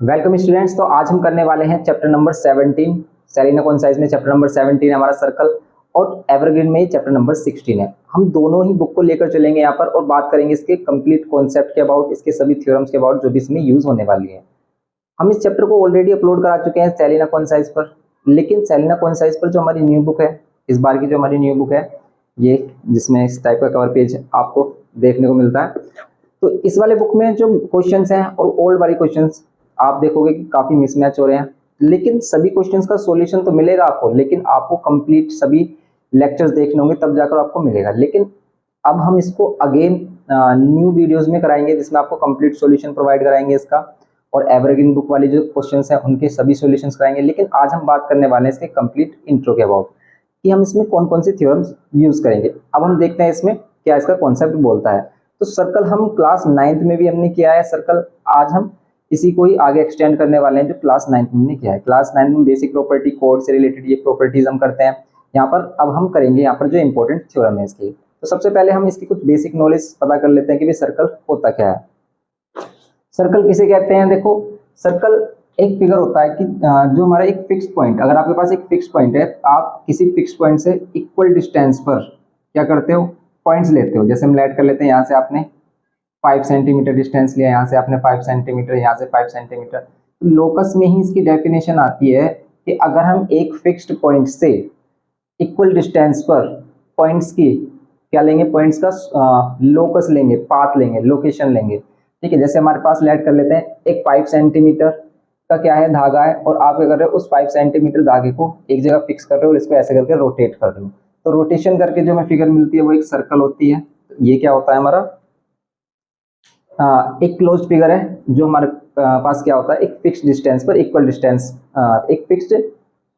Welcome students. तो आज हम करने वाले हैं चैप्टर नंबर 17 सेलिना कॉन्साइज में। चैप्टर नंबर 17 हमारा सर्कल और एवरग्रीन में चैप्टर नंबर 16 है। हम दोनों ही बुक को लेकर चलेंगे यहाँ पर और बात करेंगे इसके कंप्लीट कॉन्सेप्ट के अबाउट, इसके सभी थ्योरम्स के अबाउट जो भी इसमें यूज होने वाली है। हम इस चैप्टर को ऑलरेडी अपलोड करा चुके हैं सेलिना कॉन्साइज पर, लेकिन सेलिना कॉन्साइज पर जो हमारी न्यू बुक है, इस बार की जो हमारी न्यू बुक है ये, जिसमें इस टाइप का कवर पेज आपको देखने को मिलता है, तो इस वाले बुक में जो क्वेश्चंस हैं और ओल्ड वाले क्वेश्चंस आप देखोगे कि काफी मिसमैच हो रहे हैं। लेकिन सभी क्वेश्चंस का सॉल्यूशन तो मिलेगा आपको, लेकिन आपको कंप्लीट सभी लेक्चर्स देखने होंगे तब जाकर आपको मिलेगा। लेकिन अब हम इसको अगेन न्यू वीडियोस में कराएंगे जिसमें आपको कंप्लीट सॉल्यूशन प्रोवाइड कराएंगे इसका, और एवरग्रीन बुक वाले जो क्वेश्चंस हैं उनके सभी सॉल्यूशंस कराएंगे। लेकिन आज हम बात करने वाले हैं इसके कंप्लीट इंट्रो के अबाउट कि हम इसमें कौन कौन से थ्योरम्स यूज करेंगे। अब हम देखते हैं इसमें क्या इसका कॉन्सेप्ट बोलता है। तो सर्कल हम क्लास 9th में भी हमने किया है सर्कल, आज हम इसी को ही आगे एक्सटेंड करने वाले हैं जो क्लास 9th में हमने किया है। क्लास 9 में बेसिक प्रॉपर्टी, कोड से रिलेटेड ये प्रॉपर्टीज हम करते हैं। यहाँ पर अब हम करेंगे यहाँ पर जो इंपॉर्टेंट थ्योरम है इसकी। तो सबसे पहले हम इसकी कुछ बेसिक नॉलेज पता कर लेते हैं कि भाई सर्कल होता क्या है। सर्कल किसे कहते हैं? देखो, सर्कल एक फिगर होता है कि जो हमारा एक फिक्स पॉइंट, अगर आपके पास एक फिक्स पॉइंट है, आप किसी फिक्स पॉइंट से इक्वल डिस्टेंस पर क्या करते हो, पॉइंट्स लेते हो। जैसे हम लेट कर लेते हैं, यहाँ से आपने 5 सेंटीमीटर डिस्टेंस लिया, यहाँ से आपने 5 सेंटीमीटर, यहाँ से 5 सेंटीमीटर। लोकस में ही इसकी डेफिनेशन आती है कि अगर हम एक फिक्स्ड पॉइंट से इक्वल डिस्टेंस पर पॉइंट्स की क्या लेंगे, पॉइंट्स का लोकस लेंगे, पाथ लेंगे, लोकेशन लेंगे। ठीक है, जैसे हमारे पास लेट कर लेते हैं एक 5 सेंटीमीटर का क्या है, धागा है, और आप क्या कर रहे हो, उस 5 सेंटीमीटर धागे को एक जगह फिक्स कर रहे हो और इसको ऐसे करके रोटेट कर रहे हो। तो रोटेशन करके जो हमें फिगर मिलती है वो एक सर्कल होती है। ये क्या होता है हमारा, एक क्लोज्ड फिगर है जो हमारे पास क्या होता है, एक फिक्स्ड डिस्टेंस पर इक्वल डिस्टेंस, एक फिक्स्ड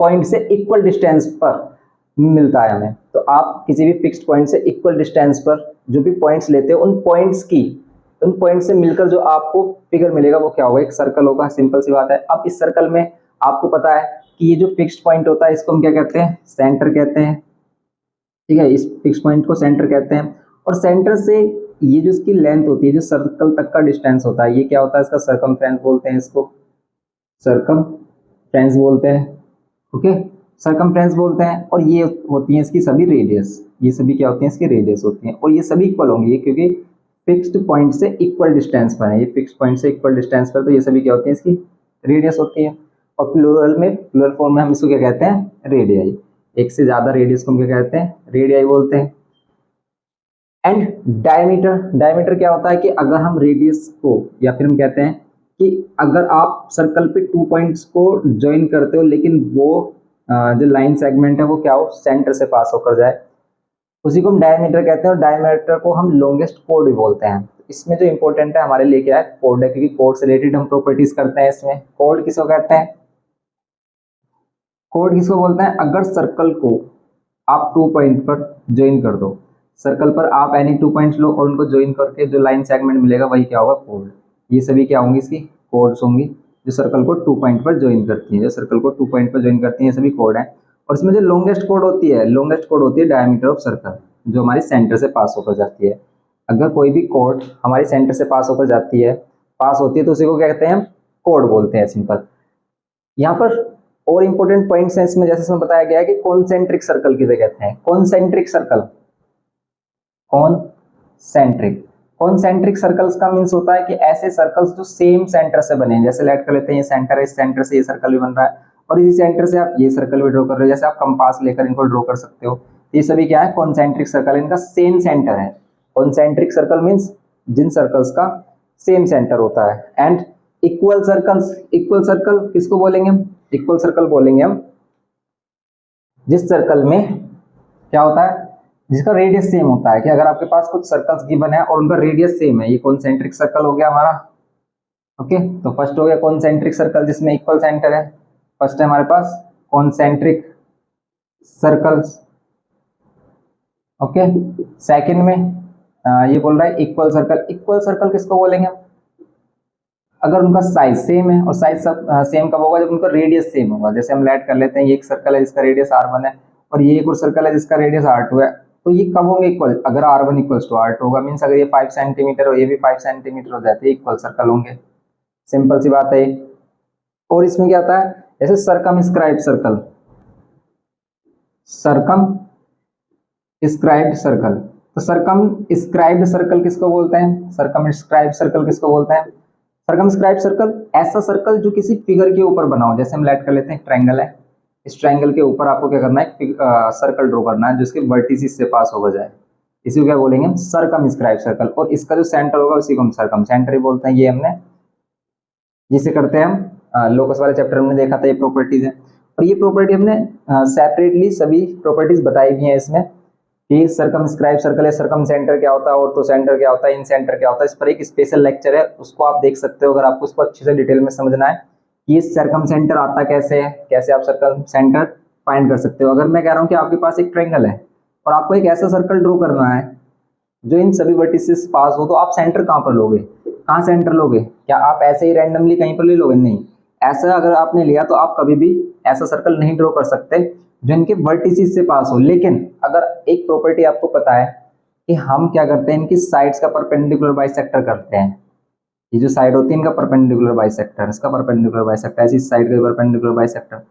पॉइंट से इक्वल डिस्टेंस पर मिलता है हमें। तो आप किसी भी फिक्स्ड पॉइंट से इक्वल डिस्टेंस पर जो भी पॉइंट्स लेते हो, उन पॉइंट से मिलकर जो आपको फिगर मिलेगा वो क्या होगा, एक सर्कल होगा। सिंपल सी बात है। अब इस सर्कल में आपको पता है कि ये जो फिक्स्ड पॉइंट होता है इसको हम क्या कहते हैं, सेंटर कहते हैं। ठीक है, इस फिक्स पॉइंट को सेंटर कहते हैं। और सेंटर से ये जो इसकी लेंथ होती है, जो सर्कल तक का डिस्टेंस होता है, ये क्या होता है, इसका सरकमफ्रेंस बोलते हैं, इसको सरकमफ्रेंस बोलते हैं। ओके, सरकमफ्रेंस बोलते हैं। और ये होती है इसकी सभी रेडियस, ये सभी क्या होती हैं, इसकी रेडियस होती हैं। और ये सभी इक्वल होंगी क्योंकि फिक्स्ड पॉइंट से इक्वल डिस्टेंस पर है, ये फिक्स्ड पॉइंट से इक्वल डिस्टेंस पर, तो ये सभी क्या होती है, इसकी रेडियस होती है। और प्लूरल फॉर्म में हम इसको क्या कहते हैं, रेडियाई। एक से ज्यादा रेडियस को हम क्या कहते हैं, रेडियाई बोलते हैं। एंड डायमीटर क्या होता है कि अगर हम रेडियस को, या फिर हम कहते हैं कि अगर आप सर्कल पे 2 पॉइंट्स को ज्वाइन करते हो लेकिन वो जो लाइन सेगमेंट है वो क्या हो, सेंटर से पास होकर जाए, उसी को हम डायमीटर कहते हैं। और डायमीटर को हम लॉन्गेस्ट कोड भी बोलते हैं। इसमें जो इंपॉर्टेंट है हमारे लिए क्या है, कोड है, क्योंकि कोड से रिलेटेड हम प्रॉपर्टीज करते हैं इसमें। कोड किसको कहते हैं, कोड किसको बोलते हैं, अगर सर्कल को आप 2 पॉइंट पर ज्वाइन कर दो, सर्कल पर आप एनी 2 पॉइंट्स लो और उनको ज्वाइन करके जो लाइन सेगमेंट मिलेगा वही क्या होगा, कोड। ये सभी क्या होंगी, इसकी कोड्स होंगी जो सर्कल को 2 पॉइंट पर ज्वाइन करती है, जो सर्कल को 2 पॉइंट पर ज्वाइन करती है, ये सभी कोड है। और इसमें जो लॉन्गेस्ट कोड होती है डायमीटर ऑफ सर्कल, जो हमारी सेंटर से पास होकर जाती है। अगर कोई भी कोड हमारी सेंटर से पास होकर जाती है, पास होती है, तो उसी को क्या कहते हैं, हम कोड बोलते हैं, सिंपल। यहाँ पर और इंपॉर्टेंट पॉइंट्स हैं इसमें, जैसे इसमें बताया गया है कि कॉन्सेंट्रिक सर्कल किसे कहते हैं, कॉन्सेंट्रिक सर्कल। कॉन्सेंट्रिक सर्कल्स का मीन्स होता है कि ऐसे सर्कल्स जो सेम सेंटर से बने हैं। जैसे लेट कर लेते हैं ये सेंटर है, इस सेंटर से ये सर्कल भी बन रहा है और इसी सेंटर से आप ये सर्कल भी ड्रॉ कर रहे हो। जैसे आप कंपास लेकर इनको ड्रॉ कर सकते हो। ये सभी क्या है, कॉन्सेंट्रिक सर्कल, इनका सेम सेंटर है। कॉन्सेंट्रिक सर्कल मीन्स जिन सर्कल्स का सेम सेंटर होता है। एंड इक्वल सर्कल किसको बोलेंगे हम, इक्वल सर्कल बोलेंगे हम जिस सर्कल में क्या होता है, जिसका रेडियस सेम होता है। कि अगर आपके पास कुछ सर्कल्स गिवन है और उनका रेडियस सेम है, ये कॉन्सेंट्रिक सर्कल हो गया हमारा। ओके, तो फर्स्ट हो गया कॉन्सेंट्रिक सर्कल जिसमें इक्वल सेंटर है, फर्स्ट है हमारे पास कॉन्सेंट्रिक सर्कल्स। ओके, सेकंड में ये बोल रहा है इक्वल सर्कल किसको बोलेंगे हम, अगर उनका साइज सेम है। और साइज सब सेम कब होगा, जब उनका रेडियस सेम होगा। जैसे हम लेट कर लेते हैं, ये एक सर्कल है जिसका रेडियस r1 है और ये एक और सर्कल है जिसका रेडियस r2 है, तो ये कब होंगे इक्वल, अगर r1 इक्वल्स टू r2 होगा। मीन्स अगर ये 5 सेंटीमीटर और ये भी 5 सेंटीमीटर हो जाते हैं, इक्वल सर्कल होंगे। सिंपल सी बात है। और इसमें क्या आता है, जैसे सरकमस्क्राइब सर्कल, सरकम स्क्राइब्ड सर्कल। तो सरकम स्क्राइब्ड सर्कल किसको बोलते हैं, सरकम स्क्राइब सर्कल किसको बोलते हैं, सरकम स्क्राइब सर्कल ऐसा सर्कल जो किसी फिगर के ऊपर बना हो। जैसे हम लेट कर लेते हैं ट्रायंगल है, इस ट्रायंगल के ऊपर आपको क्या करना है, सर्कल ड्रॉ करना है जो इसके वर्टिसेस से पास होकर जाए। इसी को क्या बोलेंगे हम, सरकम स्क्राइब सर्कल। और इसका जो सेंटर होगा उसी को हम सरकम सेंटर ही बोलते हैं। ये हमने जिसे करते हैं हम लोकस वाले चैप्टर में देखा था, ये प्रॉपर्टीज है। और ये प्रॉपर्टी हमने सेपरेटली सभी प्रॉपर्टीज बताई भी हैं इसमें कि सरकमस्क्राइब सर्कल है, सरकम सेंटर क्या होता है, और तो सेंटर क्या होता है, इन सेंटर क्या होता है। इस पर एक स्पेशल लेक्चर है, उसको आप देख सकते हो अगर आपको उसको अच्छे से डिटेल में समझना है कि सरकम सेंटर आता कैसे है, कैसे आप सरकम सेंटर फाइंड कर सकते हो। अगर मैं कह रहा हूँ कि आपके पास एक ट्रायंगल है और आपको एक ऐसा सर्कल ड्रॉ करना है जो इन सभी वर्टिसेस पास हो, तो आप सेंटर कहाँ पर लोगे, कहाँ सेंटर लोगे, क्या आप ऐसे ही रैंडमली कहीं पर ले लोगे, नहीं। ऐसा अगर आपने लिया तो आप कभी भी ऐसा सर्कल नहीं ड्रॉ कर सकते जो इनके वर्टिसेस से पास हो। लेकिन अगर एक प्रॉपर्टी आपको पता है कि हम क्या करते हैं, इनकी साइड्स का परपेंडिकुलर बाइसेक्टर करते हैं। ये जो साइड होती है इनका परपेंडिकुलर बाइसेक्टर, इसका परपेंडिकुलर बाइसेक्टर, ऐसी साइड का परपेंडिकुलर बाइसेक्टर।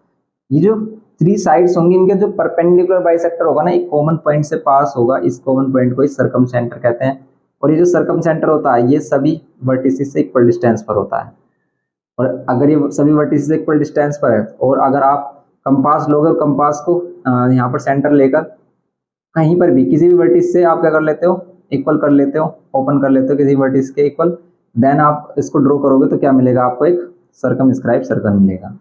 ये जो थ्री साइड्स होंगी इनके जो परपेंडिकुलर बाइसेक्टर होगा ना, एक कॉमन पॉइंट से पास होगा, इस कॉमन पॉइंट को ही सर्कम सेंटर कहते हैं। और ये जो सर्कम सेंटर होता है ये सभी वर्टिसेस से इक्वल डिस्टेंस पर होता है। और अगर ये सभी वर्टिसेस से इक्वल डिस्टेंस पर है और अगर आप कंपास लोगे और कंपास को यहाँ पर सेंटर लेकर कहीं पर भी किसी भी वर्टिस से आप क्या कर लेते हो, इक्वल कर लेते हो, ओपन कर लेते हो किसी वर्टिस के इक्वल, देन आप इसको ड्रॉ करोगे तो क्या मिलेगा आपको, एक सर्कमस्क्राइब सर्कल मिलेगा।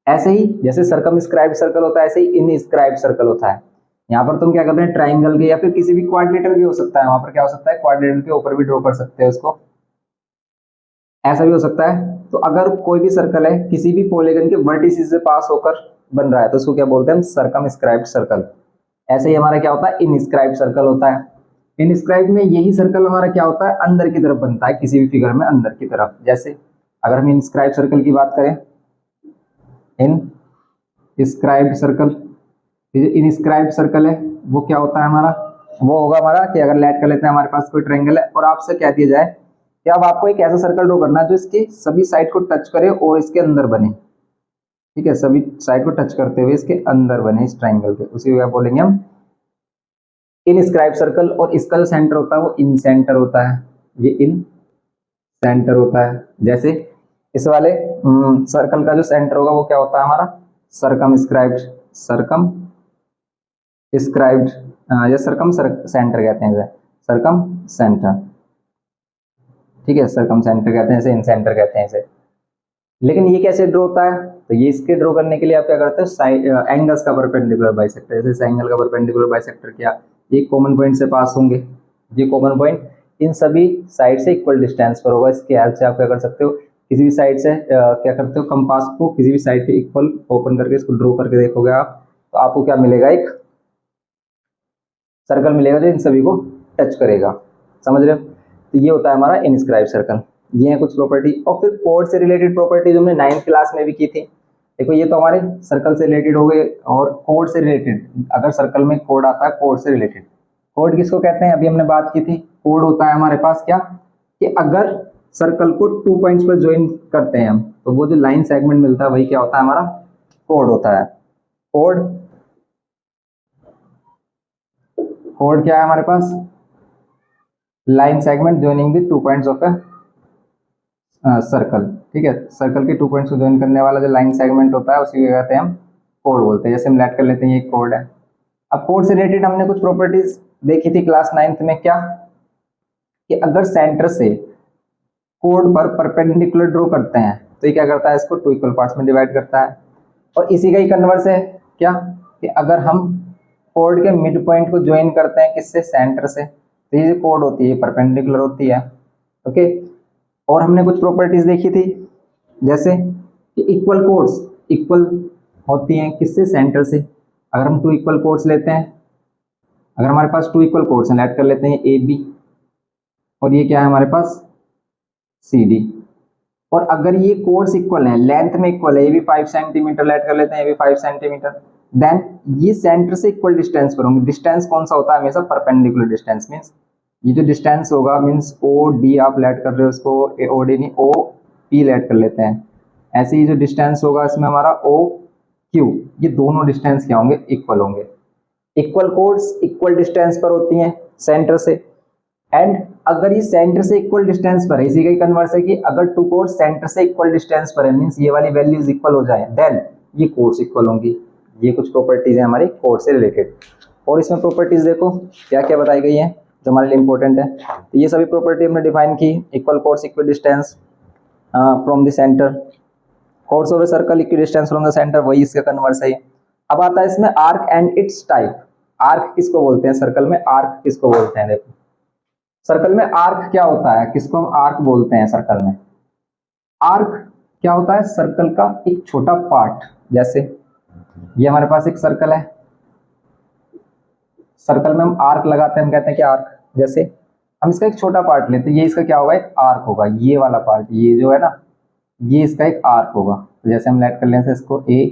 ऐसे ही जैसे सर्कमस्क्राइब सर्कल होता है ऐसे ही इनस्क्राइब सर्कल होता है। यहाँ पर तुम क्या करते हैं, ट्राइंगल के या फिर किसी भी क्वाड्रिलेटरल भी हो सकता है, वहां पर क्या हो सकता है, क्वाड्रिलेटरल के ऊपर भी ड्रॉ कर सकते हैं उसको, ऐसा भी हो सकता है। तो अगर कोई भी सर्कल है किसी भी पॉलीगन के वर्टिसेस से पास होकर बन रहा है तो उसको क्या बोलते हैं हम, सर्कमस्क्राइब्ड सर्कल। ऐसे ही हमारा क्या होता है, इनस्क्राइब्ड सर्कल होता है। इनस्क्राइब में यही सर्कल हमारा क्या होता है, अंदर की तरफ बनता है किसी भी फिगर में, अंदर की तरफ। जैसे अगर हम इनस्क्राइब सर्कल की बात करें, इनस्क्राइब्ड सर्कल, इनस्क्राइब्ड सर्कल है वो क्या होता है हमारा, वो होगा हमारा कि अगर लेट कर लेते हैं हमारे पास कोई ट्रायंगल है और आपसे कह दिया जाए कि अब आपको एक ऐसा सर्कल ड्रॉ करना है जो इसके सभी साइड को टच करे और इसके अंदर बने, ठीक है, सभी साइड को टच करते हुए इसके अंदर बने इस ट्रायंगल के, उसी को बोलेंगे हम इनस्क्राइब सर्कल। और इसका जो सेंटर होता है वो इन सेंटर होता है, ये इन सेंटर होता है। जैसे इस वाले सर्कल का जो सेंटर होगा वो क्या होता है हमारा, सरकम स्क्राइब्ड, सरकम स्क्राइब्ड या सरकम सेंटर कहते हैं, सरकम सेंटर, ठीक है, सरकम सेंटर कहते हैं, इसे इन सेंटर कहते हैं इसे। लेकिन ये कैसे ड्रॉ होता है, तो ये इसके ड्रॉ करने के लिए आप क्या करते हो, साइड एंगल्स का परपेंडिकुलर बाइसेक्टर। जैसे इस एंगल का परपेंडिकुलर बाइसेक्टर किया, ये कॉमन पॉइंट से पास होंगे, ये कॉमन पॉइंट इन सभी साइड से इक्वल डिस्टेंस पर होगा। इसके हेल्प से आप क्या कर सकते हो, किसी भी साइड से क्या करते हो, कंपास को किसी भी साइड पे इक्वल ओपन करके इसको ड्रॉ करके देखोगे आप, तो आपको क्या मिलेगा, एक सर्कल मिलेगा जो इन सभी को टच करेगा। समझ रहे हो, तो ये होता है हमारा इनस्क्राइब सर्कल। ये है कुछ प्रॉपर्टी। और फिर कोड से रिलेटेड प्रॉपर्टी जो हमने 9th क्लास में भी की थी। देखो ये तो हमारे सर्कल से रिलेटेड हो गए। और कोड से रिलेटेड, अगर सर्कल में कोड आता है, कोड से रिलेटेड, कोड किसको कहते हैं, अभी हमने बात की थी। कोड होता है हमारे पास क्या, कि अगर सर्कल को 2 पॉइंट्स पर ज्वाइन करते हैं हम, तो वो जो लाइन सेगमेंट मिलता है वही क्या होता है हमारा, कोड होता है। कोड, कोड क्या है हमारे पास, line segment joining the 2 points of a circle, ठीक है। सर्कल के 2 पॉइंट्स को ज्वाइन करने वाला जो लाइन सेगमेंट होता है उसी को कहते हैं हम कोड बोलते हैं। जैसे हम लेट कर लेते हैं, ये कोड है। अब कोड से रिलेटेड हमने कुछ प्रॉपर्टीज देखी थी क्लास 9th में, क्या कि अगर सेंटर से कोड पर परपेंडिकुलर ड्रॉ करते हैं तो ये क्या करता है, इसको 2 इक्वल पार्ट्स में डिवाइड करता है। और इसी का ही कन्वर्स है क्या, कि अगर हम कोड के मिड पॉइंट को ज्वाइन करते हैं किससे, सेंटर से, तो ये जो कोड होती है परपेंडिकुलर होती है। ओके। और हमने कुछ प्रॉपर्टीज देखी थी, जैसे कि इक्वल कोड्स इक्वल होती हैं किससे, सेंटर से। अगर हम 2 इक्वल कोड्स लेते हैं, अगर हमारे पास 2 इक्वल कोड्स हैं, ऐड कर लेते हैं ए बी, और ये क्या है हमारे पास, सी डी। और अगर ये कोड्स इक्वल हैं, लेंथ में इक्वल है, ये भी 5 सेंटीमीटर ऐड कर लेते हैं, ये भी 5 सेंटीमीटर, देन ये सेंटर से इक्वल डिस्टेंस पर होंगे। डिस्टेंस कौन सा होता है हमेशा, परपेंडिकुलर डिस्टेंस। मीन्स ये जो डिस्टेंस होगा, मीन्स ओ डी आप लेट कर रहे हो, उसको ओ डी नहीं, ओ पी लेट कर लेते हैं, ऐसे ही जो डिस्टेंस होगा इसमें हमारा ओ क्यू, ये दोनों डिस्टेंस क्या होंगे, इक्वल होंगे। इक्वल कोड्स इक्वल डिस्टेंस पर होती हैं सेंटर से, एंड अगर ये सेंटर से इक्वल डिस्टेंस पर है, इसी का ही कन्वर्स है कि अगर टू कोड्स सेंटर से इक्वल डिस्टेंस पर है, मींस ये वाली वैल्यूज इक्वल हो जाए, देन ये कोड्स इक्वल होंगी। ये कुछ प्रॉपर्टीज है हमारी कोड से रिलेटेड। और इसमें प्रॉपर्टीज देखो क्या क्या बताई गई है जो हमारे लिए इंपॉर्टेंट है। तो ये सभी प्रॉपर्टी हमने डिफाइन की, equal codes equal distance from the centre, codes of a circle equal distance from the centre, वही इसका कन्वर्स है। अब आता है इसमें arc and it's type. Arc किसको बोलते हैं सर्कल में, आर्क किसको बोलते हैं, देखो सर्कल में आर्क क्या होता है, किसको हम आर्क बोलते हैं सर्कल में। आर्क क्या होता है, सर्कल का एक छोटा पार्ट। जैसे ये हमारे पास एक सर्कल है, सर्कल में हम आर्क लगाते हैं, हम कहते हैं कि आर्क। जैसे हम इसका एक छोटा पार्ट लेते हैं, ये इसका क्या होगा, एक आर्क होगा। ये वाला पार्ट, ये जो है ना, ये इसका एक आर्क होगा। तो जैसे हम लेट कर लेते हैं इसको ए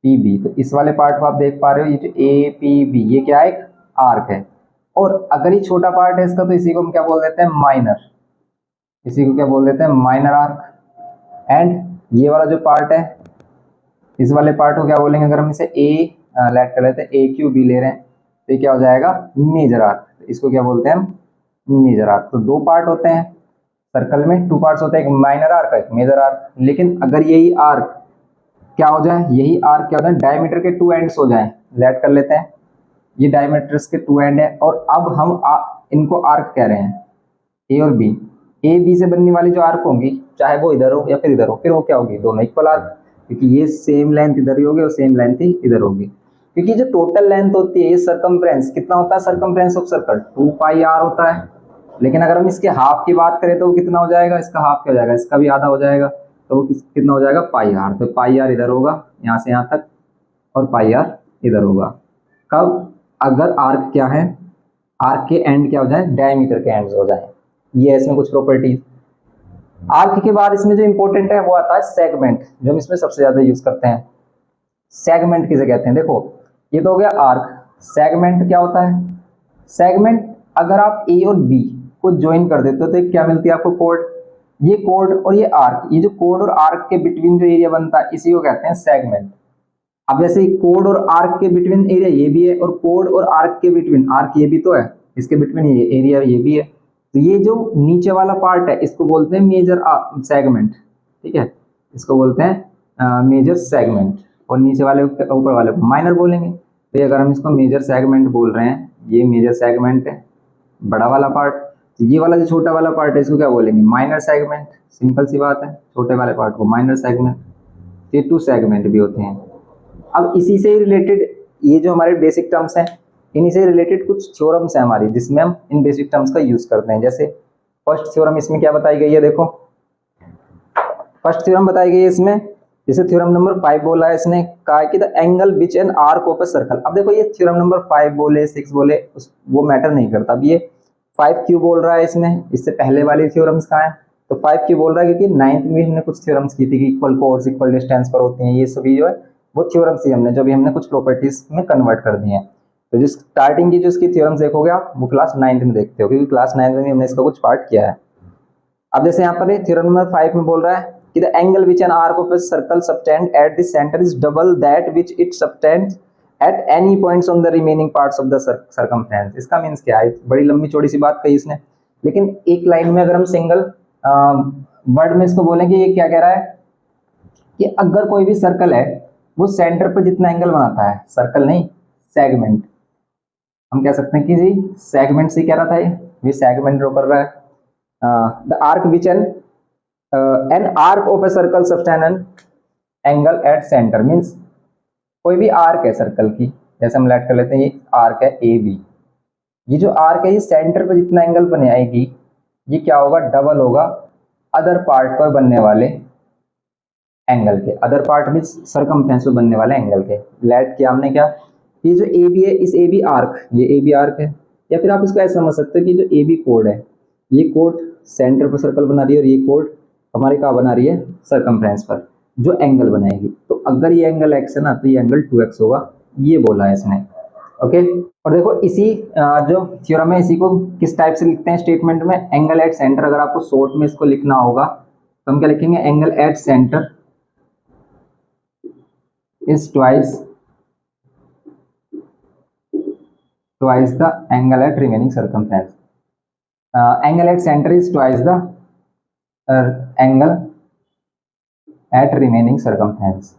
पी बी, तो इस वाले पार्ट को आप देख पा रहे हो, ये जो ए पी बी ये क्या है, एक आर्क है। और अगर ये छोटा पार्ट है इसका, तो इसी को हम क्या बोल देते हैं, माइनर। इसी को क्या बोल देते हैं, माइनर आर्क। एंड ये वाला जो पार्ट है, इस वाले पार्ट को क्या बोलेंगे, अगर हम इसे ए लेट कर लेते हैं, ए क्यू बी ले रहे हैं, तो ये क्या हो जाएगा, मेजर आर्क। इसको क्या बोलते हैं हम, मेजर आर्क। तो दो पार्ट होते हैं सर्कल में, टू पार्ट्स होते हैं, एक माइनर आर्क एक मेजर आर्क। लेकिन अगर यही आर्क क्या हो जाए, यही आर्क क्या हो जाए, डायमीटर के टू एंड्स हो जाए, लेट कर लेते हैं, ये डायमीटर्स के टू एंड है। और अब हम इनको आर्क कह रहे हैं, ए और बी। ए बी से बनने वाली जो आर्क होंगी, चाहे वो इधर हो या फिर इधर हो, फिर वो क्या होगी, दोनों इक्वल आर्क, क्योंकि ये सेम लेंथ इधर ही होगी और सेम लेंथ ही इधर होगी। क्योंकि जो टोटल लेंथ होती है, ये सर्कमफ्रेंस कितना होता है, circumference of circle 2 pi r होता है। लेकिन अगर हम इसके हाफ की बात करें तो वो कितना हो जाएगा, इसका हाफ क्या हो जाएगा, इसका भी आधा हो जाएगा, तो वो कितना हो जाएगा, पाई आर। तो पाई आर इधर होगा यहाँ से यहाँ तक, और पाई आर इधर होगा। कब, अगर आर्क क्या है, आर्क के एंड क्या हो जाए, डायमीटर के एंड्स हो जाए। ये है इसमें कुछ प्रॉपर्टीज। आर्क के बाद इसमें जो इंपॉर्टेंट है वो आता है सेगमेंट, जो हम इसमें सबसे ज्यादा यूज करते हैं। सेगमेंट किसे कहते हैं, देखो ये तो हो गया आर्क। सेगमेंट क्या होता है, सेगमेंट अगर आप ए और बी को ज्वाइन कर देते हो तो क्या मिलती है आपको, कोड। ये कोड और ये आर्क, ये जो कोड और आर्क के बिटवीन जो एरिया बनता है, इसी को कहते हैं सेगमेंट। अब जैसे कोड और आर्क के बिटवीन एरिया ये भी है, और कोड और आर्क के बिटवीन, आर्क ये भी तो है, इसके बिटवीन ये एरिया ये भी है, तो ये जो नीचे वाला पार्ट है इसको बोलते हैं मेजर सेगमेंट। ठीक है, इसको बोलते हैं मेजर सेगमेंट, और नीचे वाले ऊपर वाले को माइनर बोलेंगे। तो अगर हम इसको मेजर सेगमेंट बोल रहे हैं, ये मेजर सेगमेंट है बड़ा वाला पार्ट, तो ये वाला जो छोटा वाला पार्ट है इसको क्या बोलेंगे, माइनर सेगमेंट। सिंपल सी बात है, छोटे वाले पार्ट को माइनर सेगमेंट। ये टू सेगमेंट भी होते हैं। अब इसी से रिलेटेड ये जो हमारे बेसिक टर्म्स हैं, इन्हीं से रिलेटेड कुछ थ्योरम्स हैं हमारी, जिसमें हम इन बेसिक टर्म्स का यूज करते हैं। जैसे फर्स्ट थ्योरम इसमें क्या बताई गई है, देखो फर्स्ट थ्योरम बताई गई है इसमें, जैसे थ्योरम नंबर 5 बोला है, इसने कहा है कि the angle which an arc of a circle. अब देखो ये थ्योरम नंबर 5 बोले 6 बोले वो मैटर नहीं करता। अब ये 5 क्यों बोल रहा है इसमें, इससे पहले वाली थ्योरम्स कहाँ है, तो 5 क्यों बोल रहा है, क्योंकि 9th में हमने कुछ थ्योरम्स की थी कि इक्वल कोड्स इक्वल डिस्टेंस पर होती हैं, ये सभी जो है वो थ्योरम्स ही हमने जो भी हमने कुछ प्रॉपर्टीज में कन्वर्ट कर दी हैं। तो जो स्टार्टिंग की जो इसकी थ्योरम्स देखोगे आप, वो क्लास 9th में देखते हो, क्योंकि क्लास 9th में हमने इसका कुछ पार्ट किया है। अब जैसे यहाँ पर थ्योरम नंबर 5 में बोल रहा है कि the angle which an arc of a circle subtend at the centre is double that which it subtends at any points on the remaining parts of the circumference. इसका मीन्स क्या है, बड़ी लंबी चौड़ी सी बात कही इसने, लेकिन एक लाइन में अगर हम सिंगल वर्ड में इसको बोलें कि ये क्या कह रहा है कि अगर कोई भी सर्कल है वो सेंटर पर जितना एंगल बनाता है, सर्कल नहीं सेगमेंट, हम कह सकते हैं कि जी सेगमेंट से कह रहा था ये सेगमेंट ड्रॉ कर रहा है। The arc which an arc of a circle subtend an angle at centre, means कोई भी आर्क है सर्कल की, जैसे हम लेट कर लेते हैं ये आर्क है ए बी, ये जो आर्क है ये सेंटर पर जितना एंगल बने आएगी ये क्या होगा, डबल होगा अदर पार्ट पर बनने वाले एंगल के। अदर पार्ट मीन्स सर्कमफ्रेंस पर बनने वाले एंगल के। लेट किया हमने क्या, ये जो ए बी है, इस ए बी आर्क, ये ए बी आर्क है, या फिर आप इसको ऐसे समझ सकते हो कि जो ए बी कोड है, ये कोड सेंटर पर सर्कल बना रही है और ये कोड हमारे कहाँ बना रही है, सर्कमफ्रेंस पर जो एंगल बनाएगी। तो अगर ये एंगल x है ना, तो ये एंगल 2x होगा, ये बोला है इसने। ओके, और देखो इसी जो थ्योरम है इसी को किस टाइप से लिखते हैं स्टेटमेंट में, एंगल एट सेंटर। अगर आपको शॉर्ट में इसको लिखना होगा तो हम क्या लिखेंगे, angle at centre is twice the angle at remaining circumference. Angle at centre is twice the angle at remaining circumference.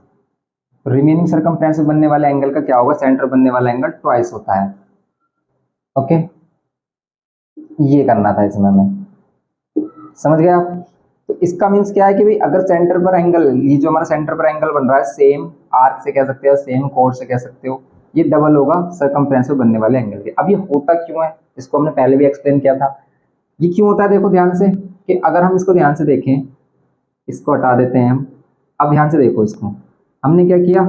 Remaining circumference में बनने वाले एंगल का क्या होगा, सेंटर बनने वाला एंगल ट्वाइस होता है। ओके, ये करना था इसमें हमें, समझ गए आप। तो इसका मीन्स क्या है कि भाई अगर सेंटर पर एंगल, ये जो हमारा सेंटर पर एंगल बन रहा है, सेम आर्क से कह सकते हो, सेम कोण से कह सकते हो, ये डबल होगा सर्कमफ्रेंस में बनने वाले एंगल के। अब ये होता क्यों है, इसको हमने पहले भी एक्सप्लेन किया था। ये क्यों होता है, देखो ध्यान से, कि अगर हम इसको ध्यान से देखें, इसको हटा देते हैं हम। अब ध्यान से देखो इसको, हमने क्या किया,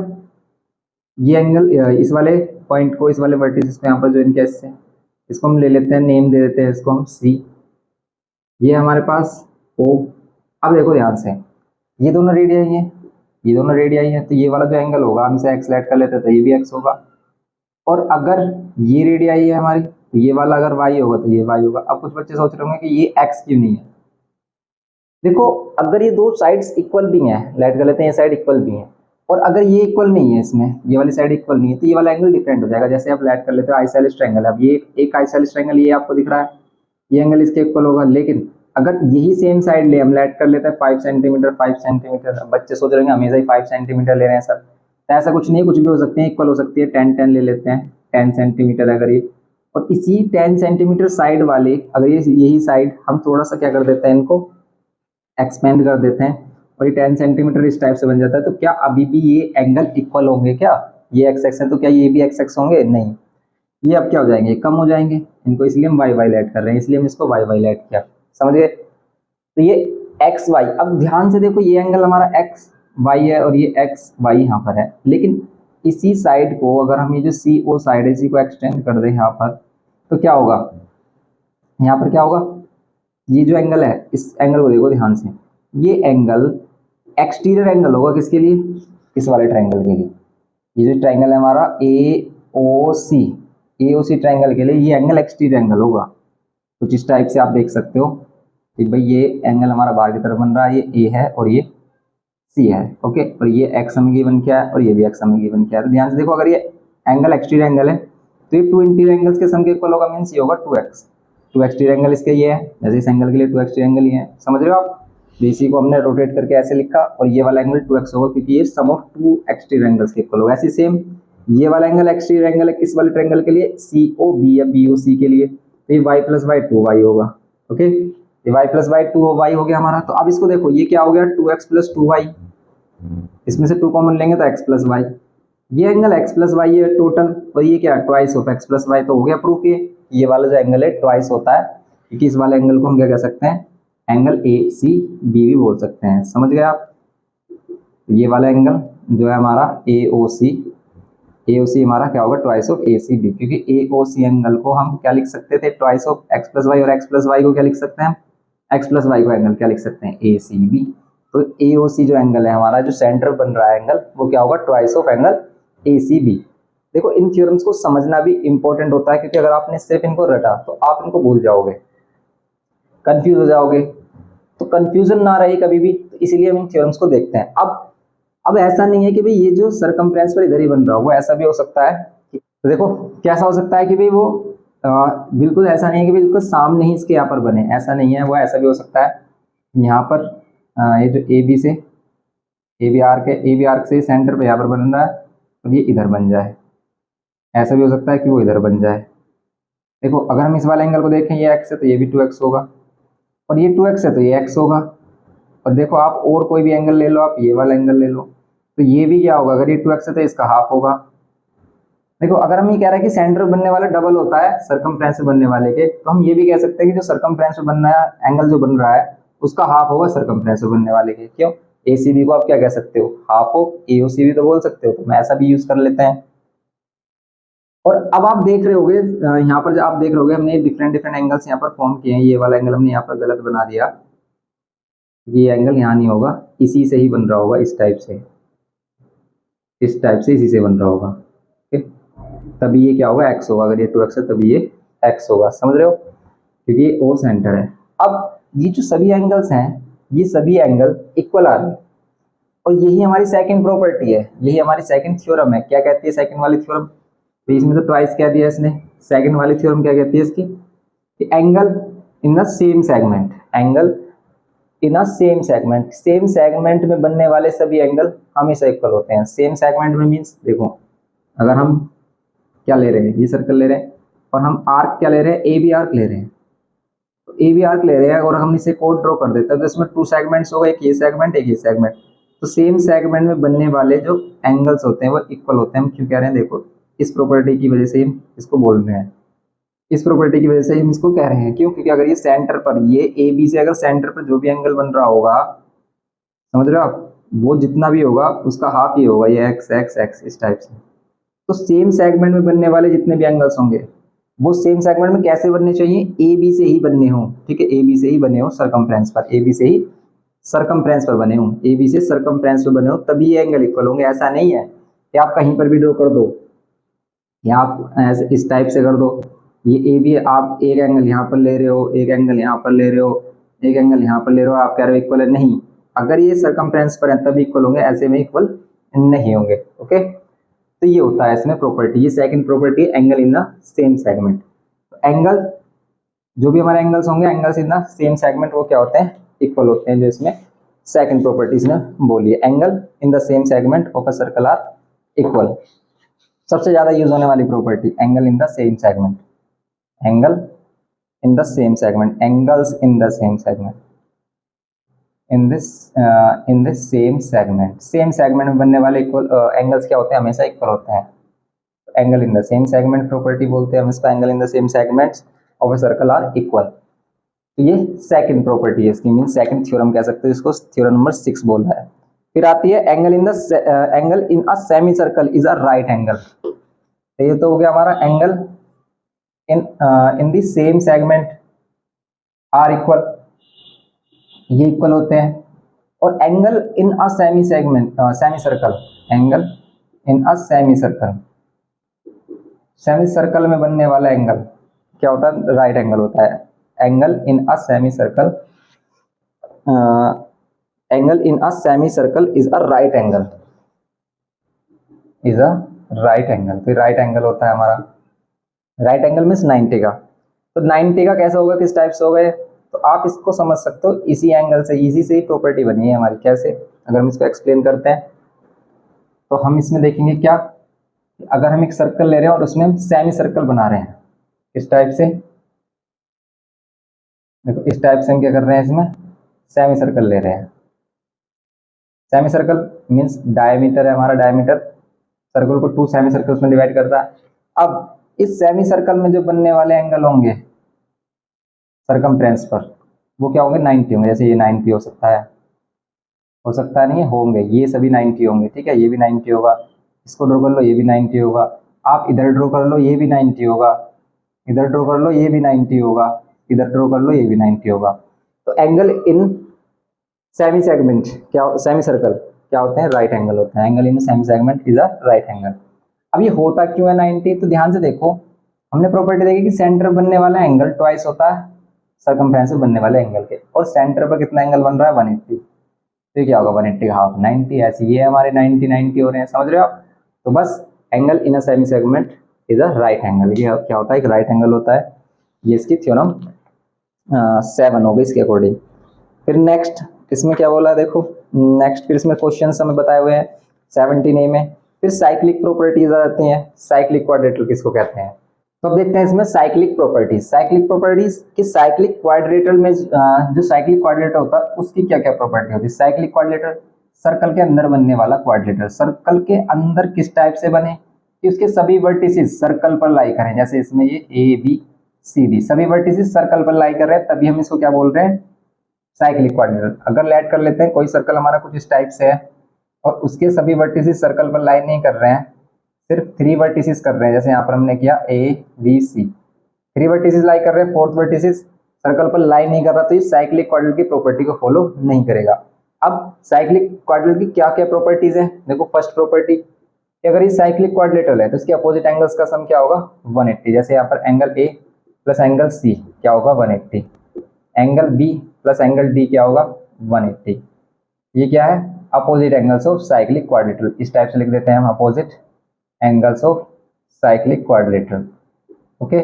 ये एंगल इस वाले पॉइंट को, इस वाले वर्टिसेस को यहाँ पर ज्वाइन किया इससे, इसको हम ले लेते हैं, नेम दे देते हैं इसको हम सी। ये हमारे पास ओ। अब देखो ध्यान से, ये दोनों रेडियाई हैं, ये दोनों रेडियाई हैं, तो ये वाला जो एंगल होगा, हम इसे एक्स लेट कर लेते हैं तो ये भी एक्स होगा। और अगर ये रेडियाई है हमारी, तो ये वाला अगर वाई होगा तो ये वाई होगा। अब कुछ बच्चे सोच रहे होंगे कि ये एक्स क्यों नहीं है। देखो, अगर ये दो साइड्स इक्वल भी हैं, लेट कर लेते हैं ये साइड इक्वल भी है, और अगर ये इक्वल नहीं है, इसमें ये वाली साइड इक्वल नहीं है, तो ये वाला एंगल डिफरेंट हो जाएगा। जैसे आप लेट कर लेते हो आइसोसेलेस ट्रायंगल, अब ये एक आइसोसेलेस ट्रायंगल ये आपको दिख रहा है, ये एंगल इसके इक्वल होगा। लेकिन अगर यही सेम साइड ले, हम लेट कर लेते हैं 5 सेंटीमीटर 5 सेंटीमीटर। बच्चे सोच रहे हैं हमेशा ही 5 सेंटीमीटर ले रहे हैं सर, तो ऐसा कुछ नहीं है, कुछ भी हो सकते हैं, इक्वल हो सकती है। 10 10 ले लेते हैं, 10 सेंटीमीटर अगर ये, और इसी 10 सेंटीमीटर साइड वाले, अगर ये यही साइड हम थोड़ा सा क्या कर देते हैं, इनको एक्सपेंड कर देते हैं, और ये 10 सेंटीमीटर इस टाइप से बन जाता है, तो क्या अभी भी ये एंगल इक्वल होंगे क्या, ये एक्स एक्स है तो क्या ये भी एक्स एक्स होंगे, नहीं, ये अब क्या हो जाएंगे, कम हो जाएंगे इनको, इसलिए हम वाई वाई ऐड कर रहे हैं, इसलिए हम इसको वाई वाई ऐड किया, समझ गए। तो ये एक्स वाई, अब ध्यान से देखो, ये एंगल हमारा एक्स वाई है और ये एक्स वाई यहाँ पर है, लेकिन इसी साइड को अगर हम ये जो सी ओ साइड है इसी को एक्सटेंड कर दें यहाँ पर, तो क्या होगा, यहाँ पर क्या होगा, ये जो एंगल है, इस एंगल को देखो ध्यान से, ये एंगल एक्सटीरियर एंगल होगा किसके लिए, इस वाले ट्रायंगल के लिए। ये जो ट्रायंगल है हमारा ए ओ सी ट्रायंगल के लिए ये एंगल एक्सटीरियर एंगल होगा। कुछ इस टाइप से आप देख सकते हो कि भाई ये एंगल हमारा बाहर की तरफ बन रहा है, ये ए है और ये सी है, ओके, और ये एक्स हमें गिवन किया है और ये भी एक्स हमें गिवन किया है। तो ध्यान से देखो, अगर ये एंगल एक्सटीरियर एंगल है तो ये टू इंटीरियर एंगल्स के सम के इक्वल होगा, मीन्स ये होगा 2x। टू एक्सटीरियर एंगल इसके ये है, जैसे इस एंगल के लिए टू एक्सटीरियर एंगल ये है, समझ रहे हो आप। बीसी को हमने रोटेट करके ऐसे लिखा, और ये वाला एंगल 2x होगा क्योंकि ये सम ऑफ टू एक्सटीरियर एंगल्स के इक्वल होगा। ऐसे सेम ये वाला एंगल एक्सटीरियर एंगल है किस वाले ट्रायंगल के लिए, सी ओ बी या बी ओ सी के लिए, तो ये y प्लस वाई 2y होगा, ओके, ये y प्लस वाई 2y हो गया हमारा। तो अब इसको देखो, ये क्या हो गया, 2x प्लस 2y, इसमें से 2 कॉमन लेंगे तो x प्लस वाई, ये एंगल x प्लस वाई है टोटल, और ये क्या twice of x plus y, तो हो गया प्रूफ। ये वाला जो एंगल है ट्वाइस होता है, क्योंकि इस वाले एंगल को हम क्या कह सकते हैं, एंगल ए सी बी भी बोल सकते हैं, समझ गए आप। ये वाला एंगल जो है हमारा ए ओ सी हमारा क्या होगा, twice of A C B, क्योंकि ए ओ सी एंगल को हम क्या लिख सकते थे, twice of x plus y, और एक्स प्लस वाई को क्या लिख सकते हैं, एक्स प्लस वाई को एंगल क्या लिख सकते हैं, ए सी बी। तो ए ओ सी जो एंगल है हमारा, जो सेंटर बन रहा है एंगल, वो क्या होगा, twice of angle A C B. देखो, इन थ्योरम्स को समझना भी इंपॉर्टेंट होता है, क्योंकि अगर आपने सिर्फ इनको रटा तो आप इनको भूल जाओगे, कंफ्यूज हो जाओगे, तो कंफ्यूजन ना रहे कभी भी, तो इसीलिए हम इन थ्योरम्स को देखते हैं। अब ऐसा नहीं है कि भाई ये जो सरकमफ्रेंस पर इधर ही बन रहा हो, वो ऐसा भी हो सकता है। तो देखो कैसा हो सकता है कि भाई वो बिल्कुल ऐसा नहीं है कि बिल्कुल सामने ही इसके यहाँ पर बने, ऐसा नहीं है, वो ऐसा भी हो सकता है यहाँ पर ये जो ए बी आर्क से सेंटर पे यहाँ पर बन रहा है, और ये इधर बन जाए, ऐसा भी हो सकता है कि वो इधर बन जाए। देखो, अगर हम इस वाले एंगल को देखें, ये x है तो ये भी 2x होगा, और ये 2x है तो ये x होगा। और देखो, आप और कोई भी एंगल ले लो, आप ये वाला एंगल ले लो, तो ये भी क्या होगा, अगर ये 2x है तो इसका हाफ होगा। देखो, अगर हम ये कह रहे हैं कि सेंटर बनने वाला डबल होता है सरकमफ्रेंस में बनने वाले के, तो हम ये भी कह सकते हैं कि जो सरकमफ्रेंस में बन रहा है एंगल जो बन रहा है, उसका हाफ होगा सरकमफ्रेंस में बनने वाले के। क्यों, ए सी बी को आप क्या कह सकते हो, half of A O C B तो बोल सकते हो, तो मैं ऐसा भी यूज कर लेते हैं। और अब आप देख रहे होगे, यहाँ पर जो आप देख रहे होगे, हमने डिफरेंट डिफरेंट एंगल्स यहाँ पर फॉर्म किए हैं। ये वाला एंगल हमने यहाँ पर गलत बना दिया, ये एंगल यहाँ नहीं होगा, इसी से ही बन रहा होगा, इस टाइप से, इस टाइप से इसी से बन रहा होगा, ठीक, तभी ये क्या होगा, एक्स होगा। अगर ये 2x है तभी ये एक्स होगा, समझ रहे हो, क्योंकि ये ओ सेंटर है। अब ये जो सभी एंगल्स हैं, ये सभी एंगल इक्वल आ रहे हैं, और यही हमारी सेकंड प्रॉपर्टी है, यही हमारी सेकंड थ्योरम है। क्या कहती है सेकंड वाली थ्योरम? तो इसमें तो ट्वाइस कह दिया इसने। सेकंड वाली थ्योरम क्या कहती है इसकी? Angle in the same segment, angle in a same segment, same segment में बनने वाले सभी एंगल हमेशा इक्वल होते हैं। सेम सेगमेंट में मीन्स देखो, अगर हम क्या ले रहे हैं, ये सर्कल ले रहे हैं और हम आर्क क्या ले रहे हैं, ए बी आर्क ले रहे हैं। तो ए बी आर्क ले रहे हैं और हम इसे कोड ड्रॉ कर देते हैं, तो इसमें टू सेगमेंट्स हो गए, एक ये सेगमेंट एक ये सेगमेंट। तो सेम सेगमेंट में बनने वाले जो एंगल्स होते हैं वो इक्वल होते हैं। हम क्यों कह रहे हैं? देखो, इस प्रॉपर्टी की वजह से हम इसको बोल रहे हैं, इस प्रॉपर्टी की वजह से हम इसको कह रहे हैं। क्यों? क्योंकि अगर ये सेंटर पर, ये ए बी से अगर सेंटर पर जो भी एंगल बन रहा होगा, समझ रहे हो आप, वो जितना भी होगा उसका हाफ ही होगा, ये एक्स एक्स एक्स इस टाइप से। तो सेम सेगमेंट में बनने वाले जितने भी एंगल्स होंगे वो सेम सेगमेंट में कैसे बनने चाहिए? ए बी से ही बनने हों, ठीक है, ए बी से ही बने हो सरकमफ्रेंस पर, ए बी से ही सरकमफ्रेंस पर बने हों, ए बी से सरकमफ्रेंस पर बने हो, तभी ये एंगल इक्वल होंगे। ऐसा नहीं है कि आप कहीं पर भी ड्रॉ कर दो, या आप ऐसे इस टाइप से कर दो, ये ए बी, आप एक एंगल यहाँ पर ले रहे हो, एक एंगल यहाँ पर ले रहे हो, एक एंगल यहाँ पर ले रहे हो, आप कह रहे हो इक्वल है। नहीं, अगर ये सरकमफ्रेंस पर है तभी इक्वल होंगे, ऐसे में इक्वल नहीं होंगे। ओके, तो ये होता है इसमें प्रॉपर्टी, ये second property, angle in the same segment. Angle, जो भी हमारे एंगल्स होंगे, angles in the same segment, वो क्या होते हैं? इक्वल होते हैं, जो इसमें सेकंड प्रॉपर्टीज ने बोली है। Angle in the same segment of a circle are equal, सबसे ज्यादा यूज होने वाली property, angle in the same segment, angle in the same segment, angles in the same segment, in the same segment, same segment में बनने वाले equal angles क्या होते हैं? हमेशा इक्वल होते हैं। Angle in the same segment property बोलते हैं हम इसका, angle in the same segments of a circle are equal. तो ये सेकंड प्रॉपर्टी है इसकी, मीन सेकंड थ्योरम कह सकते हो इसको, थ्योरम नंबर 6 बोल रहा है। फिर आती है angle in a semi circle is a right angle. तो ये तो हो गया हमारा angle in the same segment are equal, ये इक्वल होते हैं। और angle in a semi segment, semi circle, angle in a semi circle, semi circle में बनने वाला एंगल क्या होता है? राइट एंगल होता है। Angle in a semi circle, angle in a semi circle is a right angle, is a right angle. तो right angle होता है हमारा, राइट एंगल मीन्स 90 का। तो 90 का कैसे होगा, किस टाइप से होगा? तो आप इसको समझ सकते हो, इसी एंगल से, इजी से ही प्रॉपर्टी बनी है हमारी। कैसे? अगर हम इसको एक्सप्लेन करते हैं तो हम इसमें देखेंगे क्या, अगर हम एक सर्कल ले रहे हैं और उसमें हम सेमी सर्कल बना रहे हैं, इस टाइप से, देखो इस टाइप से हम क्या कर रहे हैं, इसमें सेमी सर्कल ले रहे हैं। सेमी सर्कल मीन्स डायमीटर है हमारा, डायमीटर सर्कल को 2 सेमी सर्कल्स में डिवाइड करता है। अब इस सेमी सर्कल में जो बनने वाले एंगल होंगे सरकमफ्रेंस पर, वो क्या होंगे? 90 होंगे। जैसे ये 90 हो सकता है, हो सकता है नहीं होंगे, ये सभी 90 होंगे, ठीक है, ये भी 90 होगा, इसको ड्रॉ कर लो, ये भी 90 होगा, आप इधर ड्रॉ कर लो, ये भी 90 होगा, इधर ड्रॉ कर लो, ये भी 90 होगा, इधर ड्रॉ कर लो, ये भी 90 होगा। तो एंगल इन सेमी सेगमेंट क्या, सेमी सर्कल क्या होते हैं? राइट एंगल होते हैं। Angle in semi segment is a right angle. अब ये होता क्यों है 90? तो ध्यान से देखो, हमने प्रॉपर्टी देखी कि सेंटर बनने वाला एंगल ट्वाइस होता है सर्कमफ्रेंस में बनने वाले एंगल के, और सेंटर पर कितना एंगल बन रहा है? 180। तो क्या होगा? 180 का हाफ 90, ऐसे ये हमारे 90 90 हो रहे हैं, समझ रहे हो आप? तो बस angle in a semi segment is a right angle, ये क्या होता है? एक राइट एंगल होता है। ये इसकी थ्योरम 7 हो गई इसके अकॉर्डिंग। फिर नेक्स्ट इसमें क्या बोला है देखो, नेक्स्ट फिर इसमें क्वेश्चन हमें बताए हुए हैं 17A में। फिर साइक्लिक प्रॉपर्टीज आ जाती हैं। साइक्लिक क्वाड्रेटर किसको कहते हैं? तो अब देखते हैं इसमें साइक्लिक प्रॉपर्टीज। साइक्लिक प्रॉपर्टीज कि साइक्लिक क्वाड्रेटर में जो साइक्लिक क्वाड्रेटर होता है उसकी क्या क्या प्रॉपर्टी होती है? साइक्लिक क्वाड्रेटर सर्कल के अंदर बनने वाला क्वाड्रेटर, सर्कल के अंदर किस टाइप से बने कि उसके सभी वर्टिसेस सर्कल पर लाई करें। जैसे इसमें ये ए बी सी डी सभी वर्टिसेस सर्कल पर लाई कर रहे हैं, तभी हम इसको क्या बोल रहे हैं? साइक्लिक क्वाड्रेटर। अगर लेट कर लेते हैं कोई सर्कल हमारा कुछ इस टाइप से है और उसके सभी वर्टिसेस सर्कल पर लाई नहीं कर रहे हैं, सिर्फ 3 वर्टिसेस कर रहे हैं, जैसे यहाँ पर हमने किया ए बी सी, 3 वर्टिसेस लाई कर रहे हैं, 4th वर्टिसेस सर्कल पर लाई नहीं कर रहा, तो ये साइक्लिक क्वाड्रेटर की प्रॉपर्टी को फॉलो नहीं करेगा। अब साइक्लिक क्वाड्रेटर की क्या क्या प्रॉपर्टीज है? देखो फर्स्ट प्रॉपर्टी, अगर ये साइक्लिक क्वाड्रेटर है तो इसके अपोजिट एंगल्स का सम क्या होगा? 180। जैसे यहाँ पर angle A plus angle C क्या होगा? 180। Angle B plus angle D क्या होगा? 180। ये क्या है? Opposite angles of cyclic quadrilateral, इस टाइप से लिख देते हैं हम, opposite angles of cyclic quadrilateral. Okay,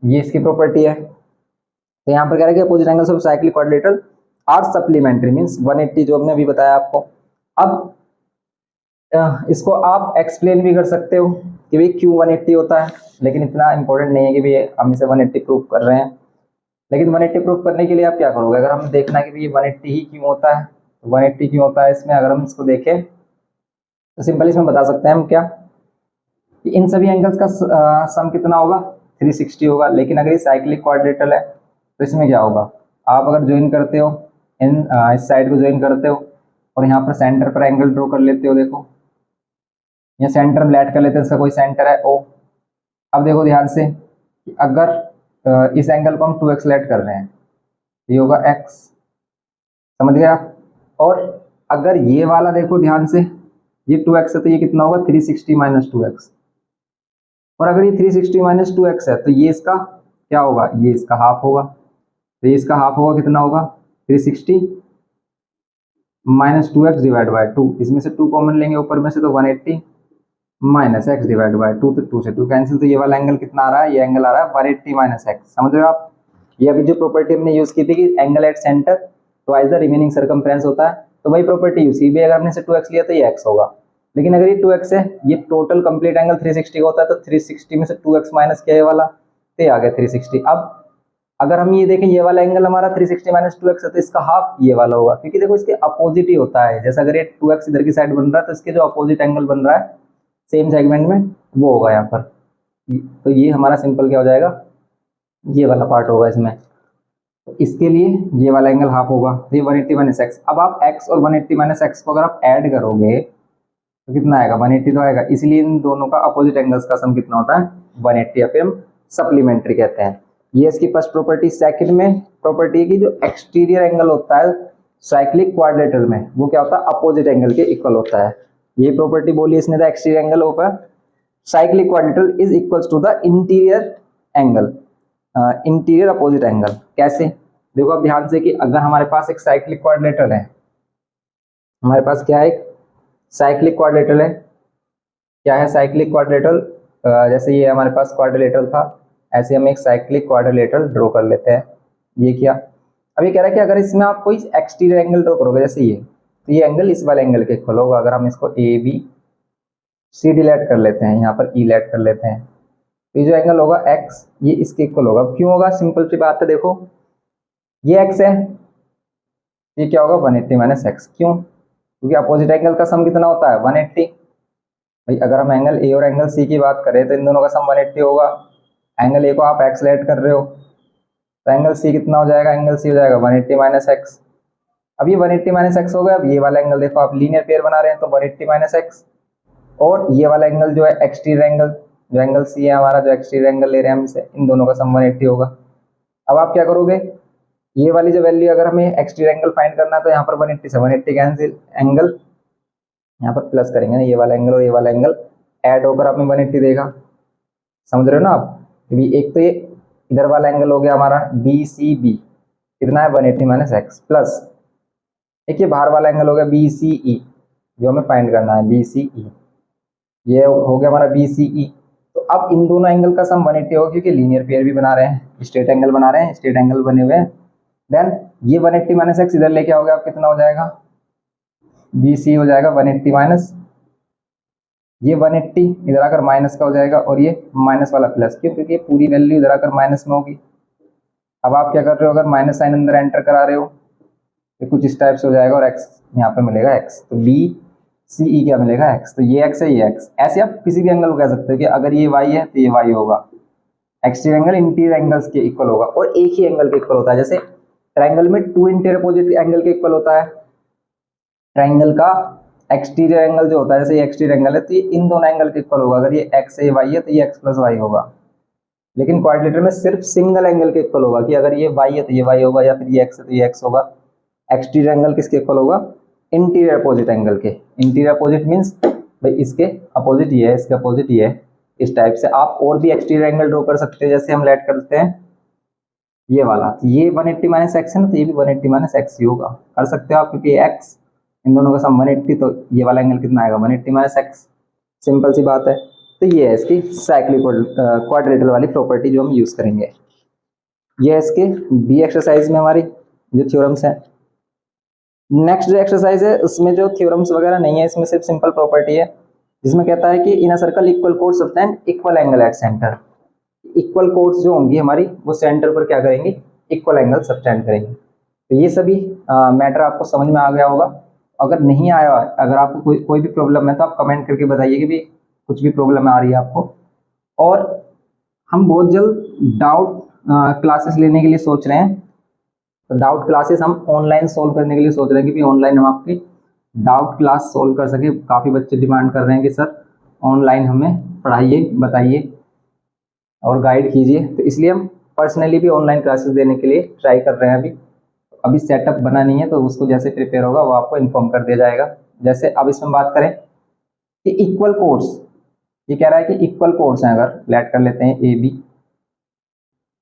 ये इसकी प्रॉपर्टी है। तो यहाँ पर कह रहा है कि opposite angles of cyclic quadrilateral are supplementary, means 180 जो हमने अभी बताया आपको। अब इसको आप एक्सप्लेन भी कर सकते हो कि भाई क्यों 180 होता है, लेकिन इतना इंपॉर्टेंट नहीं है कि भाई हम इसे 180 प्रूव कर रहे हैं। लेकिन 180 प्रूव करने के लिए आप क्या करोगे, अगर हम देखना है कि भाई 180 ही क्यों होता है, तो 180 क्यों होता है इसमें, अगर हम इसको देखें तो सिंपल इसमें बता सकते हैं हम क्या, कि इन सभी एंगल्स का सम कितना होगा, 360 होगा। लेकिन अगर ये साइक्लिक क्वाड्रिलेटरल है तो इसमें क्या होगा, आप अगर ज्वाइन करते हो इस साइड को ज्वाइन करते हो और यहाँ पर सेंटर पर एंगल ड्रॉ कर लेते हो, देखो या सेंटर में लेट कर लेते हैं, इसका कोई सेंटर है ओ। अब देखो ध्यान से कि अगर इस एंगल को हम 2x लेट कर रहे हैं तो ये होगा x, समझ गए आप। और अगर ये वाला देखो ध्यान से, ये 2x है तो ये कितना होगा, 360 माइनस 2x। और अगर ये 360 माइनस 2x है तो ये इसका क्या होगा, ये इसका हाफ होगा। तो ये इसका हाफ होगा, कितना होगा, 360 माइनस 2x डिवाइड बाई 2, इसमें से 2 कॉमन लेंगे ऊपर में से, तो 180 माइनस एक्स डिवाइड बाई 2, तो 2 से 2 कैंसिल, तो ये वाला एंगल कितना आ रहा है, ये एंगल आ रहा है 180 माइनस एक्स। समझ रहे हो आप। ये अभी जो प्रॉपर्टी हमने यूज की थी कि angle at centre twice the remaining circumference होता है, तो वही प्रॉपर्टी यूज की भी। अगर हमने से 2x लिया तो ये x होगा। लेकिन अगर ये 2x है, ये टोटल कंप्लीट एंगल 360 का होता है, तो 360 में से 2x माइनस किया ये वाला, तो ये आ गया 360। अब अगर हम ये देखें, ये वाला एंगल हमारा 360 माइनस 2x है, तो इसका हाफ ये वाला होगा, क्योंकि देखो इसके अपोजिट ही होता है। जैसे अगर ये 2x इधर की साइड बन रहा है तो इसके जो अपोजिट एंगल बन रहा है सेम सेगमेंट में, वो होगा यहाँ पर। तो ये हमारा सिंपल क्या हो जाएगा, ये वाला पार्ट होगा इसमें। तो इसके लिए ये वाला एंगल हाफ होगा, तो ये 180 माइनस एक्स। अब आप x और 180 माइनस एक्स को अगर आप ऐड करोगे तो कितना आएगा, 180 तो आएगा। इसलिए इन दोनों का अपोजिट एंगल्स का सम कितना होता है, 180, या फिर हम सप्लीमेंट्री कहते हैं। ये इसकी फर्स्ट प्रॉपर्टी। सेकंड में प्रॉपर्टी है कि जो एक्सटीरियर एंगल होता है साइक्लिक क्वाड्रिलेटरल में, वो क्या होता है, अपोजिट एंगल के इक्वल होता है। ये प्रॉपर्टी बोली इसने, the exterior angle of a cyclic quadrilateral is equals to the interior angle, interior opposite angle. कैसे, देखो अब ध्यान से कि अगर हमारे पास एक साइक्लिक क्वाड्रिलेटरल है, हमारे पास क्या है, एक साइक्लिक क्वाड्रिलेटरल है। क्या है साइक्लिक क्वाड्रिलेटरल, जैसे ये हमारे पास क्वाड्रिलेटरल था, ऐसे हम एक साइक्लिक क्वाड्रिलेटरल ड्रॉ कर लेते हैं। ये क्या, अब ये कह रहा है कि अगर इसमें आप कोई एक्सटीरियर एंगल ड्रॉ करोगे, जैसे ये, तो ये एंगल इस वाले एंगल के इक्वल होगा। अगर हम इसको A B C D let कर लेते हैं, यहाँ पर ई लेट कर लेते हैं, तो ये जो एंगल होगा एक्स, ये इसके इक्वल होगा। क्यों होगा, सिंपल सी बात है, देखो ये एक्स है, ये क्या होगा 180 माइनस एक्स। क्यों, क्योंकि अपोजिट एंगल का सम कितना होता है 180। भाई अगर हम एंगल ए और एंगल सी की बात करें तो इन दोनों का सम 180 होगा। एंगल ए को आप एक्स लेट कर रहे हो, तो एंगल सी कितना हो जाएगा, एंगल सी हो जाएगा 180 माइनस एक्स। अब ये 180 माइनस एक्स हो गया। अब ये वाला एंगल देखो, आप लीनियर पेयर बना रहे हैं, तो 180 माइनस एक्स, और ये वाला एंगल जो है एक्सटीरियर एंगल, जो एंगल सी है हमारा, जो एक्सटीरियर एंगल ले रहे हैं हम इसे, इन दोनों का सम 180 होगा। अब आप क्या करोगे, ये वाली जो वैल्यू, अगर हमें एक्सटीरियर एंगल फाइंड करना है तो यहाँ पर 180 से 180 कैंसिल, एंगल यहाँ पर प्लस करेंगे ना, ये वाला एंगल और ये वाला एंगल ऐड होकर आपने 180 देगा। समझ रहे हो ना आप। एक तो ये इधर वाला एंगल हो गया हमारा डी सी बी, कितना है 180 माइनस एक्स, प्लस एक ये बाहर वाला एंगल हो गया बी सी ई, जो हमें फाइंड करना है, बी सी ई, ये हो गया हमारा बी सी ई। तो अब इन दोनों एंगल का सम 180 होगा, क्योंकि लीनियर पेयर भी बना रहे हैं, स्ट्रेट एंगल बना रहे हैं, स्ट्रेट एंगल बने हुए हैं। देन ये 180 माइनस एक्स इधर लेके आओगे, आप कितना हो जाएगा, बी सी हो जाएगा 180 माइनस, ये 180 इधर आकर माइनस का हो जाएगा, और ये माइनस वाला प्लस। क्यों, क्योंकि पूरी वैल्यू इधर आकर माइनस में होगी। अब आप क्या कर रहे हो, अगर माइनस साइन अंदर एंटर करा रहे हो तो कुछ इस टाइप से हो जाएगा, और एक्स यहाँ पर मिलेगा एक्स, तो बी सी ई क्या मिलेगा एक्स, तो ये एक्स है ये एक्स। ऐसे आप किसी भी एंगल को कह सकते हो कि अगर ये वाई है तो ये वाई होगा। एक्सटीरियर एंगल इंटीरियर एंगल्स के इक्वल होगा, और एक ही एंगल के इक्वल होता है। जैसे ट्राइंगल में 2 इंटीरियर अपोजिट एंगल के इक्वल होता है, ट्राइंगल का एक्सटीरियर एंगल जो होता है, जैसे ये एक्सटीरियर एंगल है तो ये इन दोनों एंगल के इक्वल होगा। अगर ये एक्स है ये वाई है तो ये एक्स प्लस वाई होगा। लेकिन क्वाड्रिलेटरल में सिर्फ सिंगल एंगल के इक्वल होगा, कि अगर ये वाई है तो ये वाई होगा, या फिर ये एक्स है तो ये एक्स होगा। एक्सटीरियर एंगल किसके इक्वल होगा, इंटीरियर अपोजिट एंगल के। इंटीरियर अपोजिट मीन्स भाई इसके अपोजिट ये है, इसके अपोजिट ये है। इस टाइप से आप और भी एक्सटीरियर एंगल ड्रॉ कर सकते हैं, जैसे हम लेट करते हैं ये वाला, ये 180 माइनस एक्स है ना, तो ये भी 180 माइनस एक्स ही होगा, कर सकते हो आप, क्योंकि एक्स इन दोनों का सम 180, तो ये वाला एंगल कितना आएगा 180 माइनस एक्स। सिंपल सी बात है। तो ये है इसकी साइक्लिक क्वाड्रेटल वाली प्रॉपर्टी जो हम यूज़ करेंगे। ये है इसके बी एक्सरसाइज में हमारी जो थ्योरम्स हैं। नेक्स्ट जो एक्सरसाइज है उसमें जो थ्योरम्स वगैरह नहीं है, इसमें सिर्फ सिंपल प्रॉपर्टी है, जिसमें कहता है कि in a circle equal chords subtend equal angle at centre. Equal chords जो होंगी हमारी वो सेंटर पर क्या करेंगी, इक्वल एंगल सबटेंड करेंगी। तो ये सभी मैटर आपको समझ में आ गया होगा। अगर नहीं आया, अगर आपको कोई भी प्रॉब्लम है तो आप कमेंट करके बताइए कि भी कुछ भी प्रॉब्लम आ रही है आपको। और हम बहुत जल्द डाउट क्लासेस लेने के लिए सोच रहे हैं। तो डाउट क्लासेस हम ऑनलाइन सोल्व करने के लिए सोच रहे हैं कि भी ऑनलाइन हम आपकी डाउट क्लास सोल्व कर सके। काफ़ी बच्चे डिमांड कर रहे हैं कि सर ऑनलाइन हमें पढ़ाइए, बताइए और गाइड कीजिए। तो इसलिए हम पर्सनली भी ऑनलाइन क्लासेस देने के लिए ट्राई कर रहे हैं। अभी सेटअप बना नहीं है, तो उसको जैसे प्रिपेयर होगा वो आपको इन्फॉर्म कर दिया जाएगा। जैसे अब इसमें बात करें कि इक्वल कोर्स, ये कह रहा है कि इक्वल कोर्स है, अगर लेट कर लेते हैं ए बी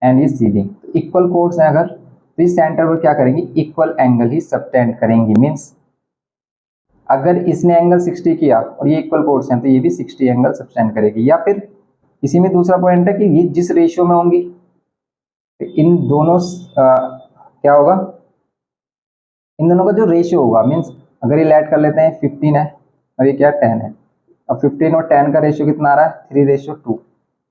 एंड ये सी डी, तो इक्वल कोर्स है अगर, तो इस सेंटर पर क्या करेंगे, इक्वल एंगल ही सबटेंड करेंगी। मीन्स अगर इसने एंगल 60 किया और ये इक्वल कोर्स है तो ये भी 60 एंगल सबटेंड करेगी। या फिर इसी में दूसरा पॉइंट है कि ये जिस रेशियो में होंगी तो इन दोनों क्या होगा, इन दोनों का जो रेशियो होगा, मीन्स अगर ये लेट कर लेते हैं 15 है और ये क्या 10 है, अब 15 और 10 का रेशियो कितना आ रहा है 3:2।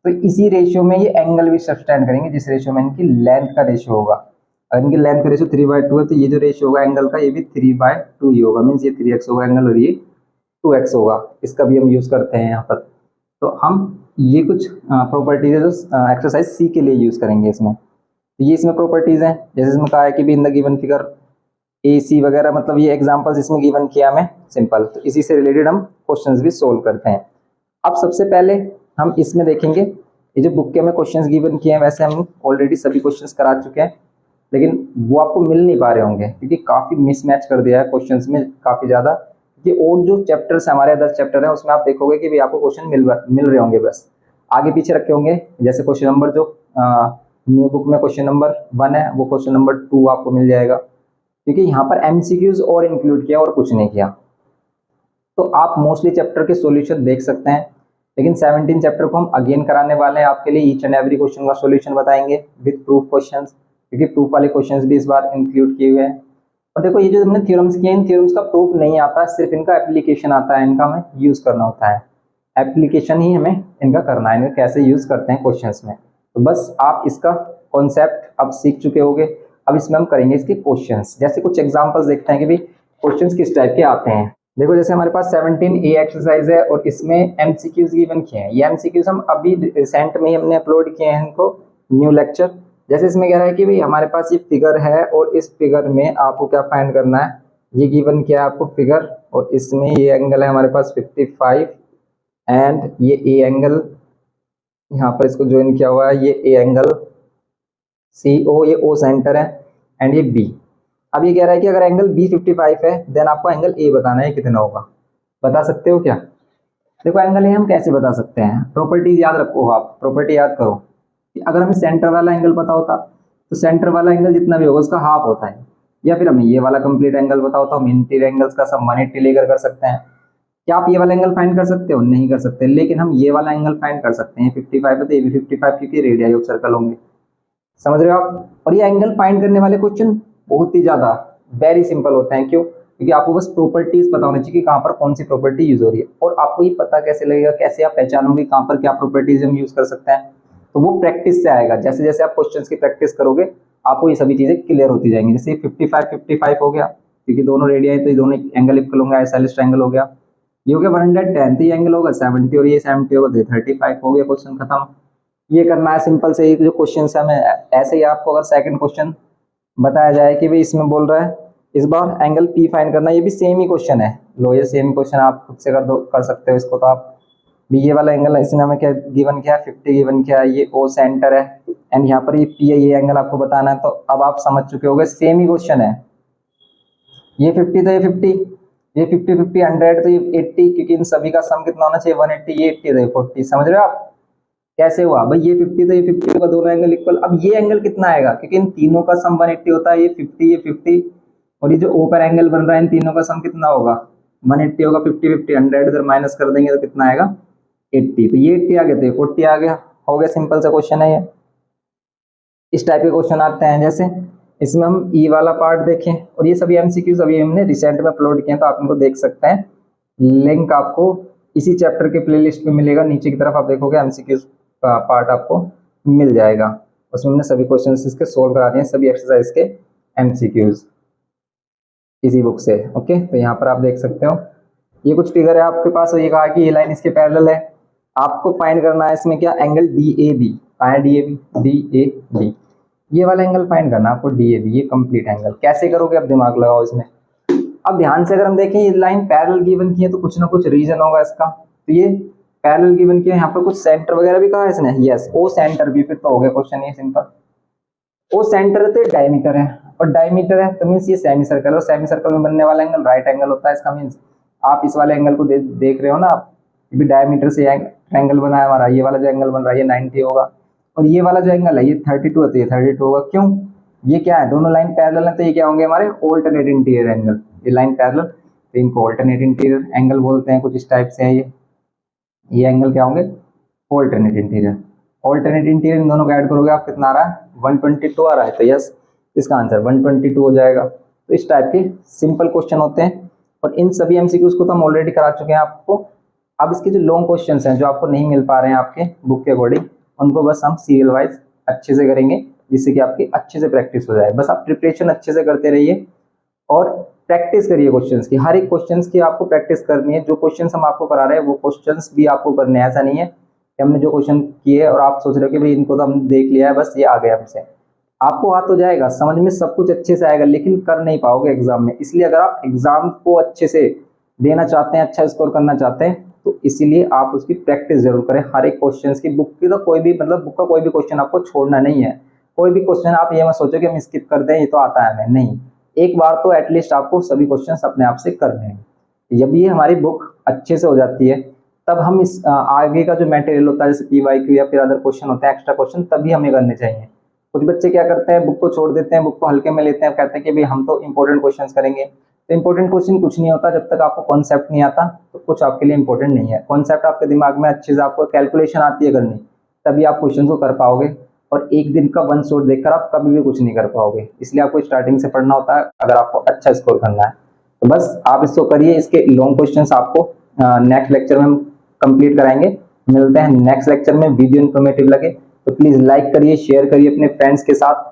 तो इसी रेशियो में ये एंगल भी सबटेंड करेंगे जिस रेशियो में इनकी लेंथ का रेशियो होगा। अगर इनकी लेंथ का रेशियो 3/2 है तो ये जो रेशियो होगा एंगल का, ये भी 3/2 ही होगा। मीन्स ये 3x होगा एंगल और ये 2x होगा। इसका भी हम यूज़ करते हैं यहाँ पर। तो हम ये कुछ प्रॉपर्टीज है जो एक्सरसाइज सी के लिए यूज़ करेंगे इसमें। तो ये इसमें प्रॉपर्टीज़ हैं, जैसे इसमें कहा है कि भी in the given figure A C वगैरह, मतलब ये एग्जांपल्स इसमें गिवन किया हमें सिंपल। तो इसी से रिलेटेड हम क्वेश्चंस भी सोल्व करते हैं। अब सबसे पहले हम इसमें देखेंगे, ये जो बुक के में क्वेश्चंस गिवन किए हैं वैसे हम ऑलरेडी सभी क्वेश्चंस करा चुके हैं, लेकिन वो आपको मिल नहीं पा रहे होंगे क्योंकि काफ़ी मिसमैच कर दिया है क्वेश्चंस में काफ़ी ज़्यादा। कि और जो चैप्टर्स हमारे अदर चैप्टर हैं उसमें आप देखोगे कि भी आपको क्वेश्चन मिल रहे होंगे, बस आगे पीछे रखे होंगे। जैसे क्वेश्चन नंबर जो न्यू बुक में क्वेश्चन नंबर 1 है वो क्वेश्चन नंबर 2 आपको मिल जाएगा, क्योंकि यहाँ पर एमसीक्यूज और इंक्लूड किया और कुछ नहीं किया। तो आप मोस्टली चैप्टर के सॉल्यूशन देख सकते हैं, लेकिन 17 चैप्टर को हम अगेन कराने वाले हैं आपके लिए। ईच एंड एवरी क्वेश्चन का सॉल्यूशन बताएंगे विद प्रूफ क्वेश्चंस, क्योंकि प्रूफ वाले क्वेश्चंस भी इस बार इंक्लूड किए हुए हैं। और देखो ये जो हमने थ्योरम्स किए हैं, इन थ्योरम्स का प्रूफ नहीं आता, सिर्फ इनका एप्लीकेशन आता है, इनका हमें यूज़ करना होता है। एप्लीकेशन ही हमें इनका करना है, इनका कैसे यूज़ करते हैं क्वेश्चंस में। तो बस आप इसका कॉन्सेप्ट अब सीख चुके होंगे। अब इसमें हम करेंगे इसके क्वेश्चंस। जैसे कुछ एग्जांपल्स देखते हैं कि भाई क्वेश्चंस किस टाइप के आते हैं। देखो जैसे हमारे पास 17A एक्सरसाइज है और इसमें एमसीक्यूज गिवन किए हैं। ये एमसीक्यूज हम अभी रिसेंट में ही हमने अपलोड किए हैं इनको, न्यू लेक्चर। जैसे इसमें कह रहा है कि भाई हमारे पास ये फिगर है और इस फिगर में आपको क्या फाइंड करना है, ये गिवन किया है आपको फिगर, और इसमें ये एंगल है हमारे पास 55 एंड ये ए एंगल यहाँ पर इसको ज्वाइन किया हुआ है, ये ए एंगल सी ओ, ये ओ सेंटर है एंड ये बी। अब ये कह रहा है कि अगर एंगल बी 55 है देन आपको एंगल ए बताना है कितना होगा। बता सकते हो क्या? देखो एंगल ए हम कैसे बता सकते हैं, प्रॉपर्टीज याद रखो, आप प्रॉपर्टी याद करो कि अगर हमें सेंटर वाला एंगल पता होता तो सेंटर वाला एंगल जितना भी होगा उसका हाफ होता है, या फिर हमें ये वाला कंप्लीट एंगल पता होता हम इंटीरियर एंगल्स का सम 180 लेकर कर सकते हैं। क्या आप ये वाला एंगल फाइंड कर सकते हो? नहीं कर सकते, लेकिन हम ये वाला एंगल फाइंड कर सकते हैं। 55 है तो ये भी 55 क्योंकि रेडियस ऑफ सर्कल होंगे, समझ रहे हो आप। और ये एंगल फाइंड करने वाले क्वेश्चन बहुत ही ज्यादा वेरी सिंपल होते हैं। क्यों? क्योंकि आपको बस प्रॉपर्टीज पता होनी चाहिए कि कहाँ पर कौन सी प्रॉपर्टी यूज हो रही है। और आपको ये पता कैसे लगेगा, कैसे आप पहचानोगे कहाँ पर क्या प्रॉपर्टीज हम यूज कर सकते हैं? तो वो प्रैक्टिस से आएगा। जैसे जैसे आप क्वेश्चंस की प्रैक्टिस करोगे आपको ये सभी चीजें क्लियर होती जाएंगी। जैसे 55 हो गया क्योंकि दोनों रेडियस है तो ये दोनों एंगल इक्वल होंगे, आइसोसेलेस ट्रायंगल हो गया। ये हो गया 110, तो ये एंगल होगा 70 और ये 70 होगा तो 35 हो गया, क्वेश्चन खत्म। ये करना है सिंपल से। जो क्वेश्चन है हमें ऐसे ही, आपको अगर सेकंड क्वेश्चन बताया जाए कि भाई इसमें बोल रहा है इस बार एंगल पी फाइंड करना, ये भी सेम ही क्वेश्चन है। लो ये सेम क्वेश्चन आप खुद से कर सकते हो इसको। तो आप भी ये वाला एंगल इसने हमें क्या गिवन किया, 50 गिवन किया, ये ओ सेंटर है एंड यहाँ पर ये पी है, ये एंगल आपको बताना है। तो अब आप समझ चुके होंगे सेम ही क्वेश्चन है। ये 50 तो ये 50, ये 50 50 100 तो ये 80, क्योंकि इन सभी का सम कितना होना चाहिए 180, ये 80 तो ये 40। समझ रहे हो आप कैसे हुआ भाई? ये 50 तो ये 50 होगा, दोनों एंगल इक्वल। अब ये एंगल कितना आएगा, क्योंकि इन तीनों का सम 180 होता है, ये 50 ये 50 और ये जो ऊपर एंगल बन रहा है इन तीनों का सम कितना होगा, 180 होगा, 50 50 100 इधर माइनस कर देंगे तो कितना आएगा 80, तो ये 80 आ गया तो ये 40 आ गया, हो गया, सिंपल सा क्वेश्चन है ये। इस टाइप के क्वेश्चन आते हैं, जैसे इसमें हम ई वाला पार्ट देखें, और ये सभी एमसीक्यूज अभी हमने रिसेंट में अपलोड किए हैं तो आप इनको देख सकते हैं, लिंक आपको इसी चैप्टर के प्लेलिस्ट पे मिलेगा, नीचे की तरफ आप देखोगे एमसीक्यूज का पार्ट आपको मिल जाएगा, उसमें हमने सभी क्वेश्चन इसके सोल्व करा दिए, सभी एक्सरसाइज के एमसीक्यूज इसी बुक से। ओके, तो यहाँ पर आप देख सकते हो ये कुछ फिगर है आपके पास, और ये कहा कि ये लाइन इसके पैरेलल है, आपको फाइंड करना है इसमें क्या, एंगल डी ए बी, कहाँ है D A B, D A B, ये वाला एंगल फाइंड करना है आपको, डी ए बी, ये कंप्लीट एंगल कैसे करोगे, अब दिमाग लगाओ इसमें। अब ध्यान से अगर हम देखें ये लाइन पैरेलल गिवन की है तो कुछ ना कुछ रीजन होगा इसका, तो ये पैरेलल गिवन की है, यहाँ पर कुछ सेंटर वगैरह भी कहा है इसने, यस ओ सेंटर भी, फिर तो हो गया क्वेश्चन ये सिंपल, ओ सेंटर है तो डायमीटर है, और डायमीटर है तो मीन्स ये सेमी सर्कल, और सेमी सर्कल में बनने वाला एंगल राइट एंगल होता है, इसका मीन्स आप इस वाले एंगल को देख रहे हो ना आप, ये भी डायमीटर से एंगल बना है हमारा, ये वाला जो एंगल बन रहा है ये 90 होगा, और ये वाला जो एंगल है ये 32 है तो ये 32 होगा, क्यों, ये क्या है, दोनों लाइन पैरेलल है तो ये क्या होंगे हमारे ऑल्टरनेट इंटीरियर एंगल, ये लाइन पैरेलल तो इनको ऑल्टरनेट इंटीरियर एंगल बोलते हैं, कुछ इस टाइप से है ये एंगल क्या होंगे, ऑल्टरनेट इंटीरियर। ऑल्टरनेट इंटीरियर इन दोनों को ऐड करोगे आप कितना आ रहा है, 122 आ रहा है, तो यस इसका आंसर 122 हो जाएगा। तो इस टाइप के सिंपल क्वेश्चन होते हैं, और इन सभी एमसीक्यूज को तो हम ऑलरेडी करा चुके हैं आपको। अब इसके जो लॉन्ग क्वेश्चंस हैं जो आपको नहीं मिल पा रहे हैं आपके बुक के अकॉर्डिंग, उनको बस हम सीरियल वाइज अच्छे से करेंगे, जिससे कि आपकी अच्छे से प्रैक्टिस हो जाए। बस आप प्रिपरेशन अच्छे से करते रहिए और प्रैक्टिस करिए क्वेश्चंस की, हर एक क्वेश्चंस की आपको प्रैक्टिस करनी है। जो क्वेश्चंस हम आपको करा रहे हैं वो क्वेश्चंस भी आपको करने हैं, ऐसा नहीं है कि हमने जो क्वेश्चन किए और आप सोच रहे हो कि भाई इनको तो हम देख लिया है बस ये आ गया हमसे। आपको आ तो जाएगा, समझ में सब कुछ अच्छे से आएगा, लेकिन कर नहीं पाओगे एग्जाम में। इसलिए अगर आप एग्जाम को अच्छे से देना चाहते हैं, अच्छा स्कोर करना चाहते हैं, तो इसीलिए आप उसकी प्रैक्टिस जरूर करें। हर एक क्वेश्चन की बुक की तो कोई भी मतलब बुक का कोई भी क्वेश्चन आपको छोड़ना नहीं है। कोई भी क्वेश्चन आप ये मत सोचो कि हम स्किप कर दें, ये तो आता है हमें, नहीं, एक बार तो एटलीस्ट आपको सभी क्वेश्चन अपने आप से करने हैं। जब ये हमारी बुक अच्छे से हो जाती है तब हम इस आगे का जो मटेरियल होता है जैसे पीवाईक्यू या फिर अदर क्वेश्चन होते हैं एक्स्ट्रा क्वेश्चन, तभी हमें करने चाहिए। कुछ बच्चे क्या करते हैं, बुक को छोड़ देते हैं, बुक को हल्के में लेते हैं, कहते हैं कि भाई हम तो इंपॉर्टेंट क्वेश्चन करेंगे। तो इंपॉर्टेंट क्वेश्चन कुछ नहीं होता, जब तक आपको कॉन्सेप्ट नहीं आता तो कुछ आपके लिए इंपॉर्टेंट नहीं है। कॉन्सेप्ट आपके दिमाग में अच्छे से, आपको कैलकुलेशन आती है करनी, तभी आप क्वेश्चन को कर पाओगे। और एक दिन का वन शॉट देखकर आप कभी भी कुछ नहीं कर पाओगे, इसलिए आपको स्टार्टिंग से पढ़ना होता है अगर आपको अच्छा स्कोर करना है। तो बस आप इसको करिए। इसके लॉन्ग क्वेश्चंस आपको नेक्स्ट लेक्चर में हम कंप्लीट कराएंगे। मिलते हैं नेक्स्ट लेक्चर में। वीडियो इन्फॉर्मेटिव लगे तो प्लीज लाइक करिए, शेयर करिए अपने फ्रेंड्स के साथ।